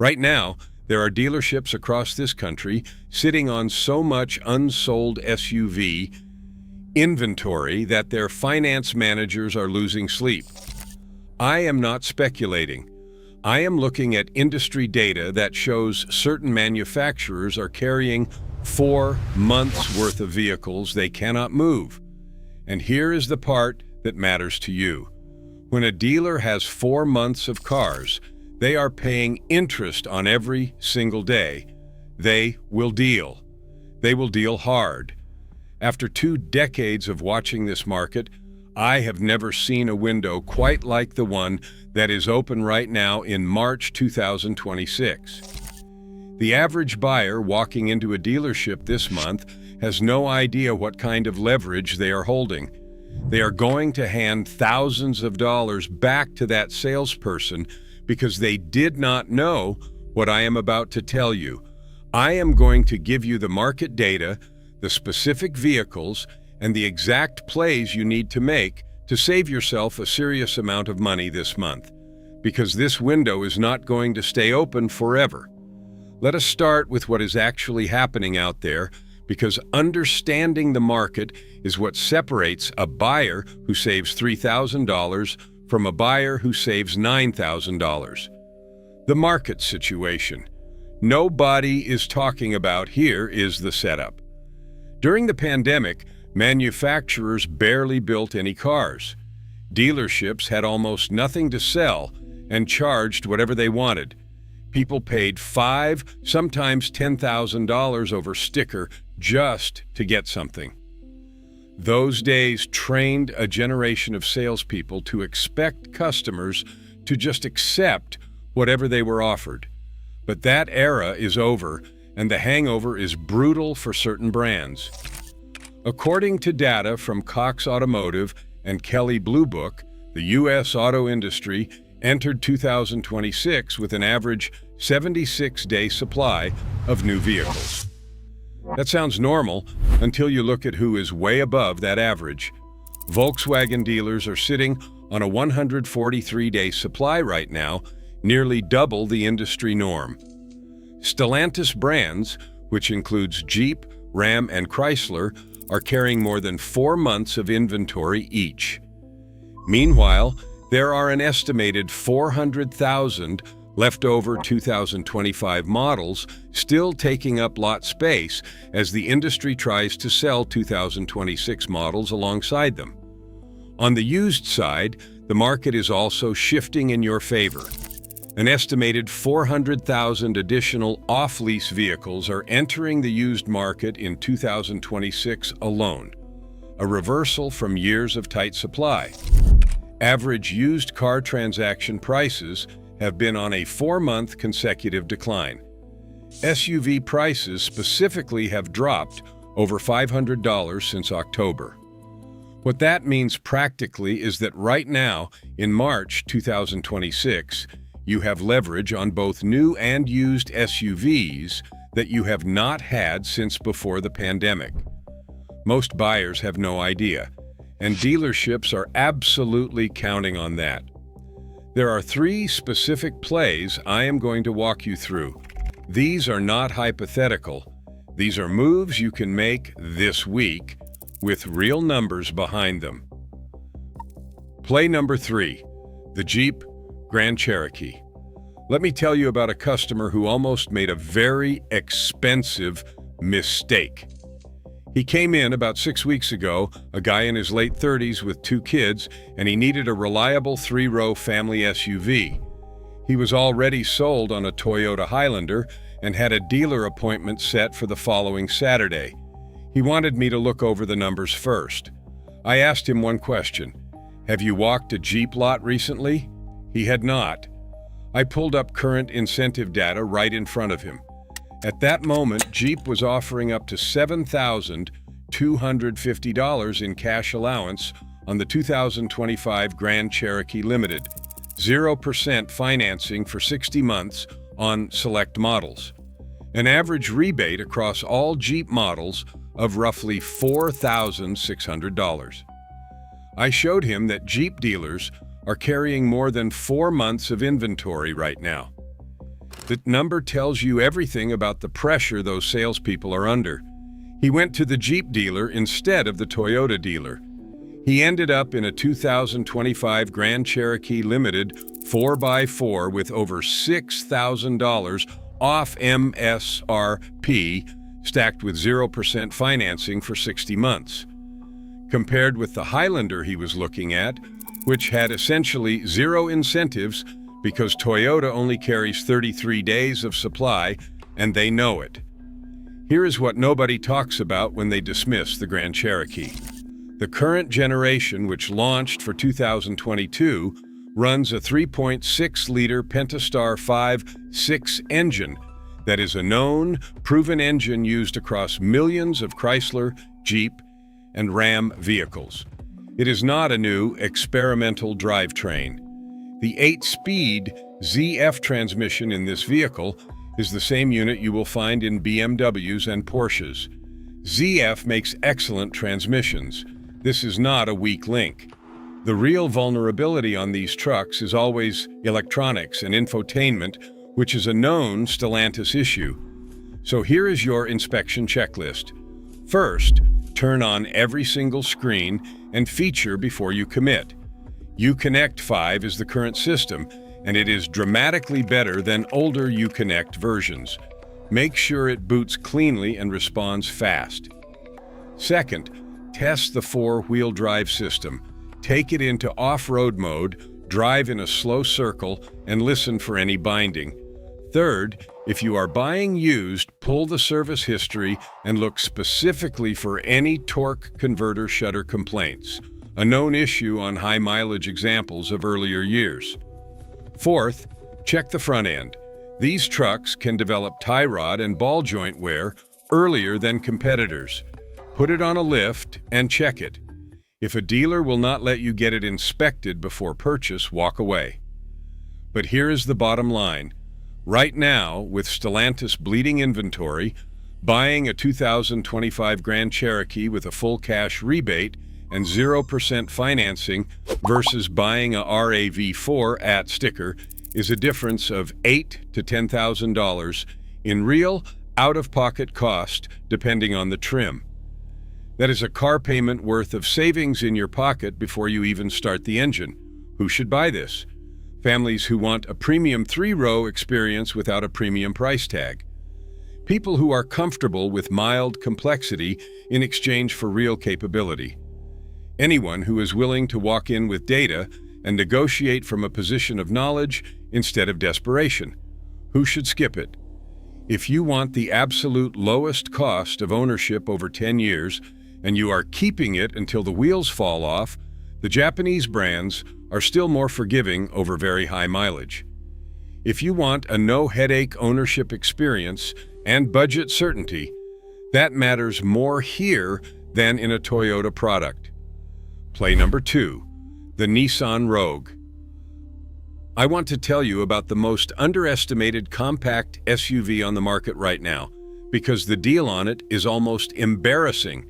Right now, there are dealerships across this country sitting on so much unsold SUV inventory that their finance managers are losing sleep. I am not speculating. I am looking at industry data that shows certain manufacturers are carrying 4 months' worth of vehicles they cannot move. And here is the part that matters to you. When a dealer has 4 months of cars, they are paying interest on every single day. They will deal. They will deal hard. After 2 decades of watching this market, I have never seen a window quite like the one that is open right now in March 2026. The average buyer walking into a dealership this month has no idea what kind of leverage they are holding. They are going to hand thousands of dollars back to that salesperson because they did not know what I am about to tell you. I am going to give you the market data, the specific vehicles, and the exact plays you need to make to save yourself a serious amount of money this month, because this window is not going to stay open forever. Let us start with what is actually happening out there, because understanding the market is what separates a buyer who saves $3,000 from a buyer who saves $9,000. The market situation. Nobody is talking about here is the setup. During the pandemic, manufacturers barely built any cars. Dealerships had almost nothing to sell and charged whatever they wanted. People paid $5,000, sometimes $10,000 over sticker just to get something. Those days trained a generation of salespeople to expect customers to just accept whatever they were offered. But that era is over, and the hangover is brutal for certain brands. According to data from Cox Automotive and Kelley Blue Book, the U.S. auto industry entered 2026 with an average 76-day supply of new vehicles. That sounds normal until you look at who is way above that average. Volkswagen dealers are sitting on a 143-day supply right now, nearly double the industry norm. Stellantis brands, which includes Jeep, Ram, and Chrysler, are carrying more than 4 months of inventory each. Meanwhile, there are an estimated 400,000 leftover 2025 models still taking up lot space as the industry tries to sell 2026 models alongside them. On the used side, the market is also shifting in your favor. An estimated 400,000 additional off-lease vehicles are entering the used market in 2026 alone, a reversal from years of tight supply. Average used car transaction prices have been on a 4-month consecutive decline. SUV prices specifically have dropped over $500 since October. What that means practically is that right now, in March 2026, you have leverage on both new and used SUVs that you have not had since before the pandemic. Most buyers have no idea, and dealerships are absolutely counting on that. There are 3 specific plays I am going to walk you through. These are not hypothetical. These are moves you can make this week with real numbers behind them. Play number 3, the Jeep Grand Cherokee. Let me tell you about a customer who almost made a very expensive mistake. He came in about 6 weeks ago, a guy in his late 30s with 2 kids, and he needed a reliable 3-row family SUV. He was already sold on a Toyota Highlander and had a dealer appointment set for the following Saturday. He wanted me to look over the numbers first. I asked him one question: "Have you walked a Jeep lot recently?" He had not. I pulled up current incentive data right in front of him. At that moment, Jeep was offering up to $7,250 in cash allowance on the 2025 Grand Cherokee Limited, 0% financing for 60 months on select models. An average rebate across all Jeep models of roughly $4,600. I showed him that Jeep dealers are carrying more than 4 months of inventory right now. The number tells you everything about the pressure those salespeople are under. He went to the Jeep dealer instead of the Toyota dealer. He ended up in a 2025 Grand Cherokee Limited 4x4 with over $6,000 off MSRP, stacked with 0% financing for 60 months. Compared with the Highlander he was looking at, which had essentially zero incentives because Toyota only carries 33 days of supply, and they know it. Here is what nobody talks about when they dismiss the Grand Cherokee. The current generation, which launched for 2022, runs a 3.6-liter Pentastar 5.6 engine that is a known, proven engine used across millions of Chrysler, Jeep, and Ram vehicles. It is not a new experimental drivetrain. The 8-speed ZF transmission in this vehicle is the same unit you will find in BMWs and Porsches. ZF makes excellent transmissions. This is not a weak link. The real vulnerability on these trucks is always electronics and infotainment, which is a known Stellantis issue. So here is your inspection checklist. First, turn on every single screen and feature before you commit. Uconnect 5 is the current system, and it is dramatically better than older Uconnect versions. Make sure it boots cleanly and responds fast. Second, test the 4-wheel drive system. Take it into off-road mode, drive in a slow circle, and listen for any binding. Third, if you are buying used, pull the service history and look specifically for any torque converter shutter complaints, a known issue on high-mileage examples of earlier years. Fourth, check the front end. These trucks can develop tie rod and ball joint wear earlier than competitors. Put it on a lift and check it. If a dealer will not let you get it inspected before purchase, walk away. But here is the bottom line. Right now, with Stellantis bleeding inventory, buying a 2025 Grand Cherokee with a full cash rebate and 0% financing versus buying a RAV4 at sticker is a difference of $8,000 to $10,000 in real out-of-pocket cost, depending on the trim. That is a car payment worth of savings in your pocket before you even start the engine. Who should buy this? Families who want a premium 3-row experience without a premium price tag. People who are comfortable with mild complexity in exchange for real capability. Anyone who is willing to walk in with data and negotiate from a position of knowledge instead of desperation. Who should skip it? If you want the absolute lowest cost of ownership over 10 years, and you are keeping it until the wheels fall off, the Japanese brands are still more forgiving over very high mileage. If you want a no-headache ownership experience and budget certainty, that matters more here than in a Toyota product. Play number 2, the Nissan Rogue. I want to tell you about the most underestimated compact SUV on the market right now, because the deal on it is almost embarrassing.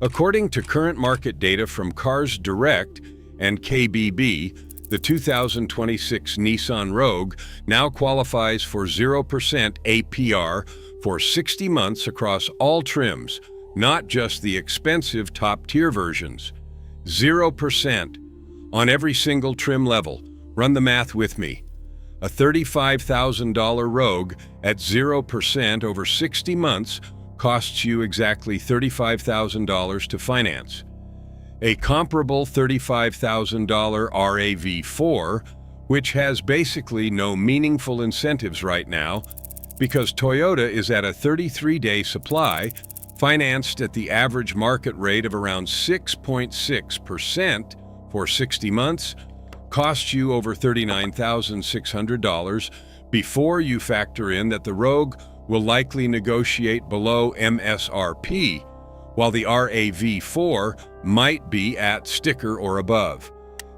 According to current market data from Cars Direct and KBB, the 2026 Nissan Rogue now qualifies for 0% APR for 60 months across all trims, not just the expensive top-tier versions. 0% on every single trim level. Run the math with me. A $35,000 Rogue at 0% over 60 months costs you exactly $35,000 to finance. A comparable $35,000 RAV4, which has basically no meaningful incentives right now, because Toyota is at a 33-day supply, financed at the average market rate of around 6.6% for 60 months, costs you over $39,600 before you factor in that the Rogue will likely negotiate below MSRP, while the RAV4 might be at sticker or above.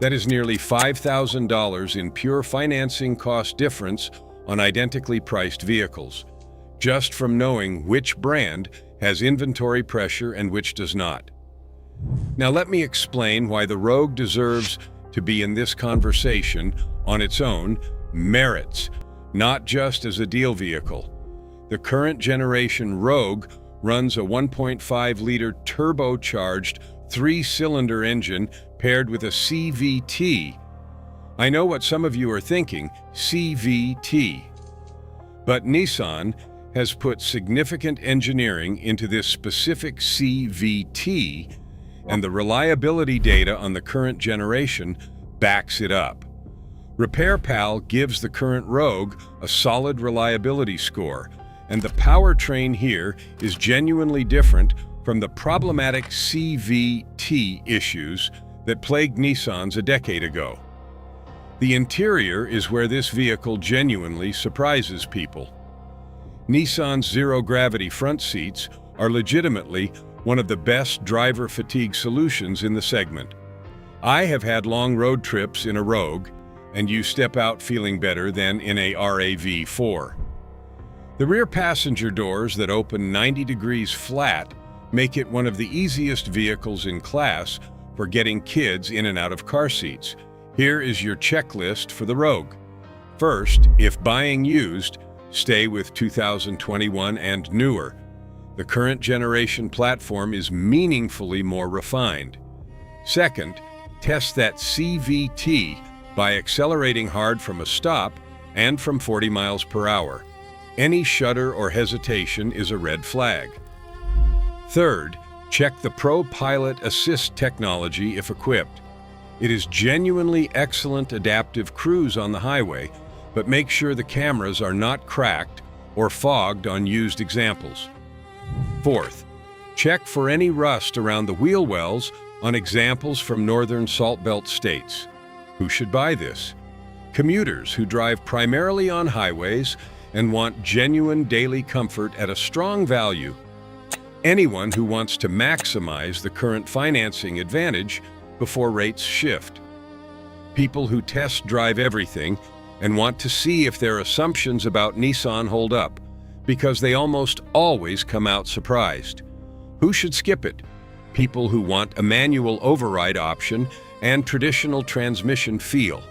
That is nearly $5,000 in pure financing cost difference on identically priced vehicles, just from knowing which brand has inventory pressure and which does not. Now let me explain why the Rogue deserves to be in this conversation on its own merits, not just as a deal vehicle. The current generation Rogue runs a 1.5-liter turbocharged 3-cylinder engine paired with a CVT. I know what some of you are thinking, CVT. But Nissan has put significant engineering into this specific CVT, and the reliability data on the current generation backs it up. RepairPal gives the current Rogue a solid reliability score, and the powertrain here is genuinely different from the problematic CVT issues that plagued Nissans a decade ago. The interior is where this vehicle genuinely surprises people. Nissan's zero-gravity front seats are legitimately one of the best driver fatigue solutions in the segment. I have had long road trips in a Rogue, and you step out feeling better than in a RAV4. The rear passenger doors that open 90 degrees flat make it one of the easiest vehicles in class for getting kids in and out of car seats. Here is your checklist for the Rogue. First, if buying used, stay with 2021 and newer. The current generation platform is meaningfully more refined. Second, test that CVT by accelerating hard from a stop and from 40 miles per hour. Any shudder or hesitation is a red flag. Third, check the Pro Pilot Assist technology if equipped. It is genuinely excellent adaptive cruise on the highway, but make sure the cameras are not cracked or fogged on used examples. Fourth, check for any rust around the wheel wells on examples from northern Salt Belt states. Who should buy this? Commuters who drive primarily on highways and want genuine daily comfort at a strong value. Anyone who wants to maximize the current financing advantage before rates shift. People who test drive everything and want to see if their assumptions about Nissan hold up, because they almost always come out surprised. Who should skip it? People who want a manual override option and traditional transmission feel.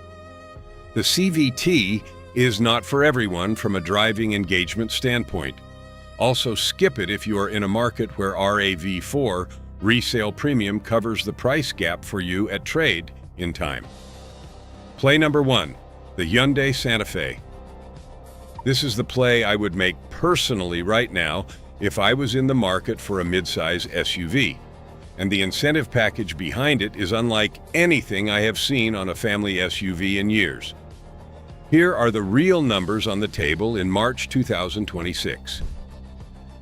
The CVT is not for everyone from a driving engagement standpoint. Also skip it if you are in a market where RAV4 resale premium covers the price gap for you at trade in time. Play number 1, the Hyundai Santa Fe. This is the play I would make personally right now if I was in the market for a midsize SUV, and the incentive package behind it is unlike anything I have seen on a family SUV in years. Here are the real numbers on the table in March 2026.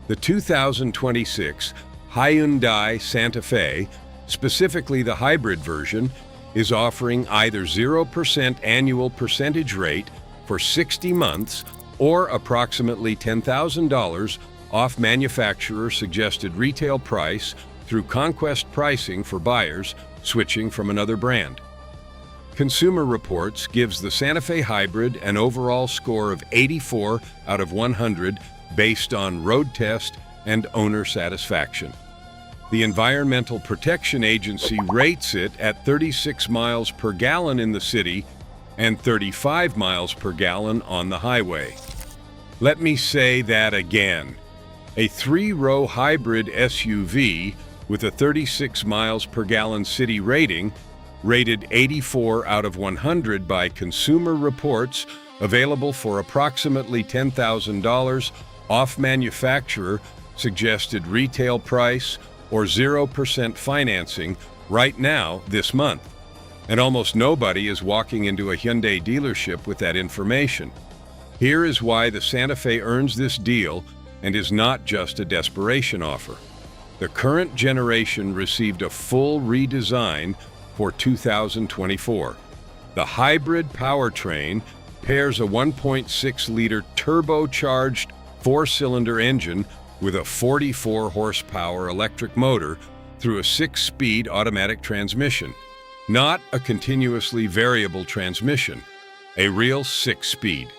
The 2026 Hyundai Santa Fe, specifically the hybrid version, is offering either 0% annual percentage rate for 60 months or approximately $10,000 off manufacturer suggested retail price through conquest pricing for buyers switching from another brand. Consumer Reports gives the Santa Fe Hybrid an overall score of 84 out of 100 based on road test and owner satisfaction. The Environmental Protection Agency rates it at 36 miles per gallon in the city and 35 miles per gallon on the highway. Let me say that again. A 3-row hybrid SUV with a 36 miles per gallon city rating, rated 84 out of 100 by Consumer Reports, available for approximately $10,000 off manufacturer suggested retail price or 0% financing right now this month. And almost nobody is walking into a Hyundai dealership with that information. Here is why the Santa Fe earns this deal and is not just a desperation offer. The current generation received a full redesign for 2024. The hybrid powertrain pairs a 1.6-liter turbocharged 4-cylinder engine with a 44-horsepower electric motor through a 6-speed automatic transmission. Not a continuously variable transmission, a real 6-speed.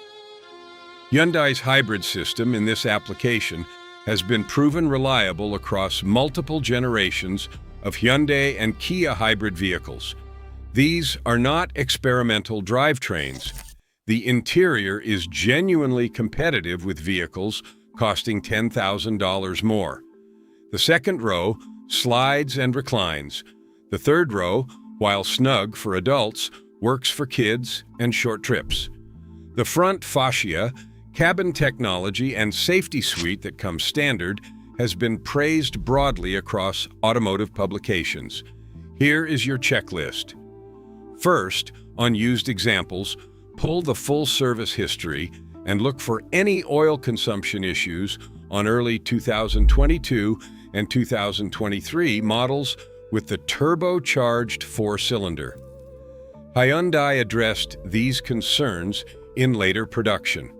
Hyundai's hybrid system in this application has been proven reliable across multiple generations of Hyundai and Kia hybrid vehicles. These are not experimental drivetrains. The interior is genuinely competitive with vehicles costing $10,000 more. The second row slides and reclines. The third row, while snug for adults, works for kids and short trips. The front fascia, cabin technology, and safety suite that comes standard has been praised broadly across automotive publications. Here is your checklist. First, on used examples, pull the full service history and look for any oil consumption issues on early 2022 and 2023 models with the turbocharged four-cylinder. Hyundai addressed these concerns in later production.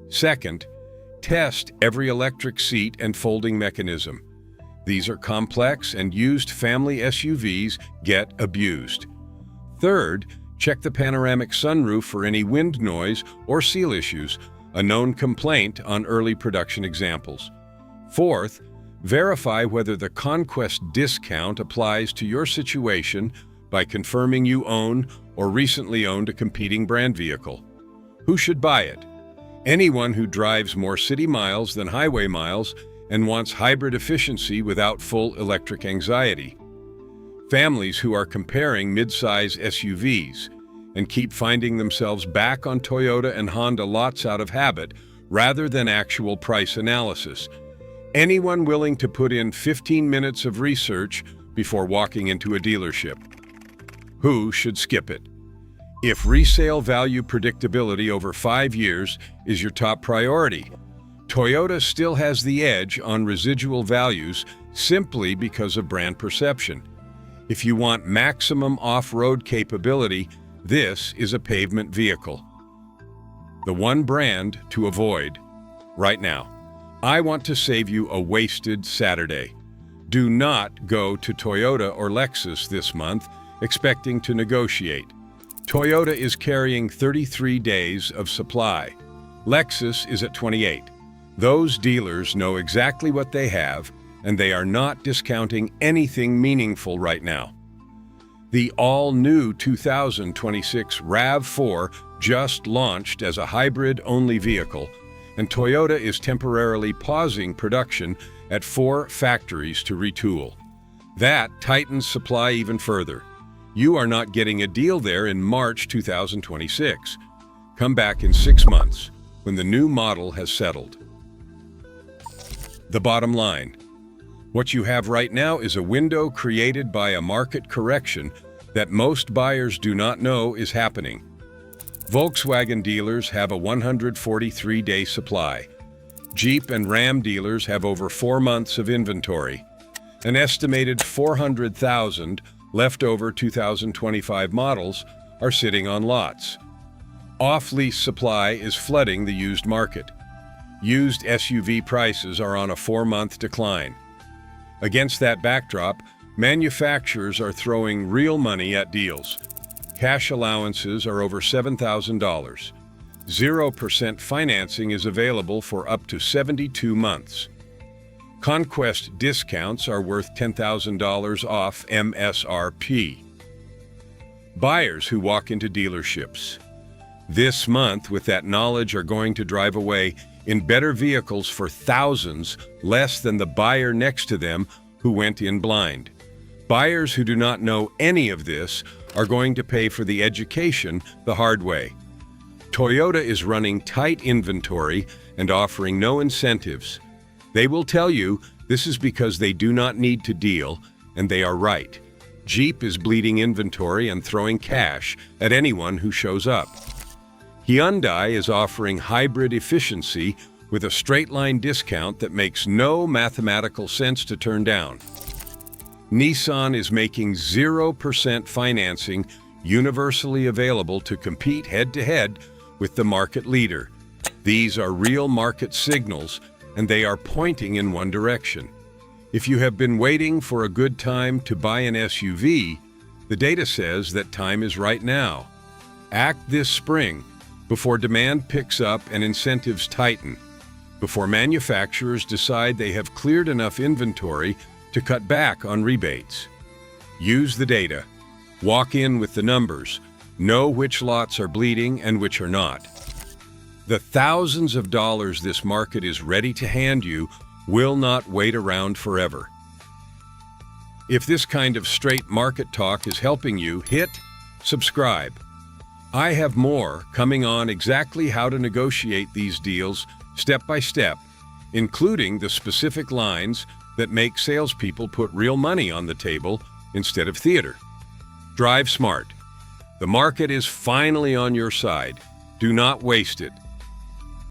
Second, test every electric seat and folding mechanism. These are complex and used family SUVs get abused. Third, check the panoramic sunroof for any wind noise or seal issues, a known complaint on early production examples. Fourth, verify whether the Conquest discount applies to your situation by confirming you own or recently owned a competing brand vehicle. Who should buy it? Anyone who drives more city miles than highway miles and wants hybrid efficiency without full electric anxiety. Families who are comparing mid-size SUVs and keep finding themselves back on Toyota and Honda lots out of habit rather than actual price analysis. Anyone willing to put in 15 minutes of research before walking into a dealership. Who should skip it? If resale value predictability over 5 years is your top priority, Toyota still has the edge on residual values simply because of brand perception. If you want maximum off-road capability, this is a pavement vehicle. The one brand to avoid right now. I want to save you a wasted Saturday. Do not go to Toyota or Lexus this month expecting to negotiate. Toyota is carrying 33 days of supply. Lexus is at 28. Those dealers know exactly what they have, and they are not discounting anything meaningful right now. The all-new 2026 RAV4 just launched as a hybrid-only vehicle, and Toyota is temporarily pausing production at 4 factories to retool. That tightens supply even further. You are not getting a deal there in March 2026. Come back in 6 months, when the new model has settled. The bottom line. What you have right now is a window created by a market correction that most buyers do not know is happening. Volkswagen dealers have a 143-day supply. Jeep and Ram dealers have over 4 months of inventory. An estimated 400,000 leftover 2025 models are sitting on lots. Off-lease supply is flooding the used market. Used SUV prices are on a 4-month decline. Against that backdrop, manufacturers are throwing real money at deals. Cash allowances are over $7,000. 0% financing is available for up to 72 months. Conquest discounts are worth $10,000 off MSRP. Buyers who walk into dealerships this month with that knowledge are going to drive away in better vehicles for thousands less than the buyer next to them who went in blind. Buyers who do not know any of this are going to pay for the education the hard way. Toyota is running tight inventory and offering no incentives. They will tell you this is because they do not need to deal, and they are right. Jeep is bleeding inventory and throwing cash at anyone who shows up. Hyundai is offering hybrid efficiency with a straight-line discount that makes no mathematical sense to turn down. Nissan is making 0% financing universally available to compete head-to-head with the market leader. These are real market signals, and they are pointing in one direction. If you have been waiting for a good time to buy an SUV, the data says that time is right now. Act this spring, before demand picks up and incentives tighten, before manufacturers decide they have cleared enough inventory to cut back on rebates. Use the data. Walk in with the numbers, Know which lots are bleeding and which are not. The thousands of dollars this market is ready to hand you will not wait around forever. If this kind of straight market talk is helping you, hit subscribe. I have more coming on exactly how to negotiate these deals step by step, including the specific lines that make salespeople put real money on the table instead of theater. Drive smart. The market is finally on your side. Do not waste it.